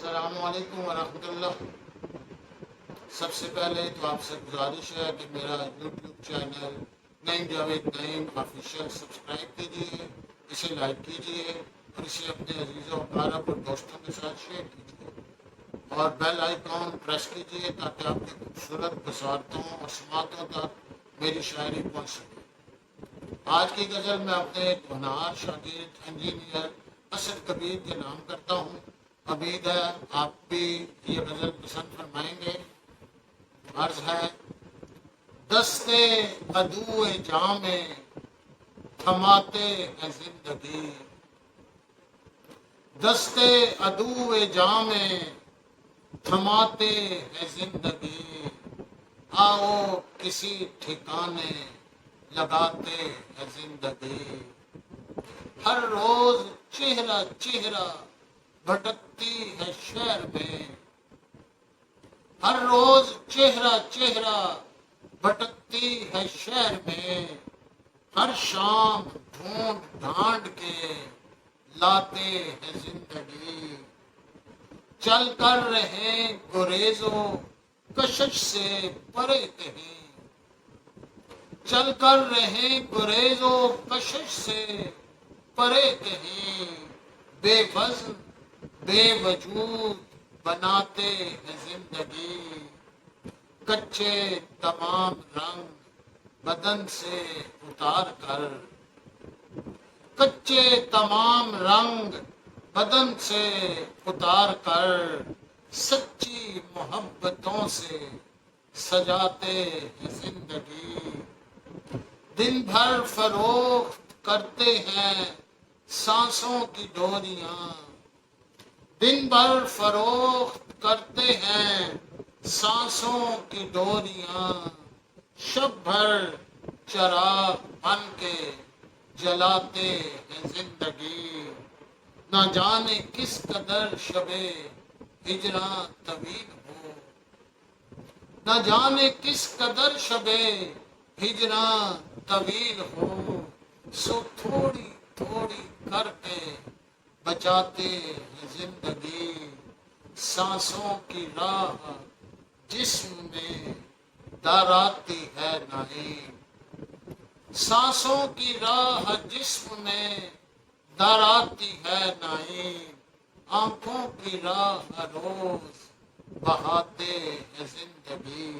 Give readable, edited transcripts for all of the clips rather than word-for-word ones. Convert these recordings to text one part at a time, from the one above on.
السلام علیکم ورحمۃ اللہ۔ سب سے پہلے تو آپ سے گزارش ہے کہ میرا یوٹیوب چینل نعیم جاوید نعیم آفیشیل سبسکرائب کیجیے، اسے لائک کیجیے اور اسے اپنے عزیزوں اقارب اور دوستوں کے ساتھ شیئر کیجیے اور بیل آئیکن پریس کیجیے تاکہ آپ کی خوبصورت بصارتوں اور سماعتوں تک میری شاعری پہنچ سکے۔ آج کی غزل میں اپنے ایک ہونہار شاگرد انجینئر اسد کبیر کے نام کرتا ہوں۔ امید ہے آپ بھی یہ غزل پسند فرمائیں گے۔ عرض ہے: دستے عدو جام تھماتے ہیں زندگی، دستے عدو جام تھماتے ہیں زندگی، آؤ کسی ٹھکانے لگاتے ہیں زندگی۔ ہر روز چہرہ چہرہ بھٹکتی ہے شہر میں، ہر روز چہرہ چہرہ بھٹکتی ہے شہر میں، ہر شام ڈھونڈ ڈھانڈ کے لاتے ہیں زندگی۔ چل کر رہے گریز و کشش سے پرے کہیں، چل کر رہے گریز و کشش سے پرے کہیں، بے وزن بے وجود بناتے ہیں زندگی۔ کچے تمام رنگ بدن سے اتار کر، کچے تمام رنگ بدن سے اتار کر، سچی محبتوں سے سجاتے ہیں زندگی۔ دن بھر فروخت کرتے ہیں سانسوں کی ڈوریاں، دن بھر فروخت کرتے ہیں سانسوں کی ڈوریاں، شب بھر چراغ بن کے جلاتے ہیں زندگی۔ نہ جانے کس قدر شب ہجراں طویل ہو، نہ جانے کس قدر شب ہجراں طویل ہو، سو تھوڑی تھوڑی کر کے بچاتے ہیں زندگی۔ سانسوں کی راہ جسم میں داراتی ہے نعیم، سانسوں کی راہ جسم میں داراتی ہے نعیم، آنکھوں کی راہ روز بہاتے ہیں زندگی۔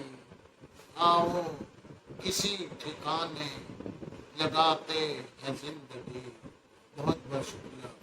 آؤ کسی ٹھکانے لگاتے ہیں زندگی۔ بہت بہت شکریہ۔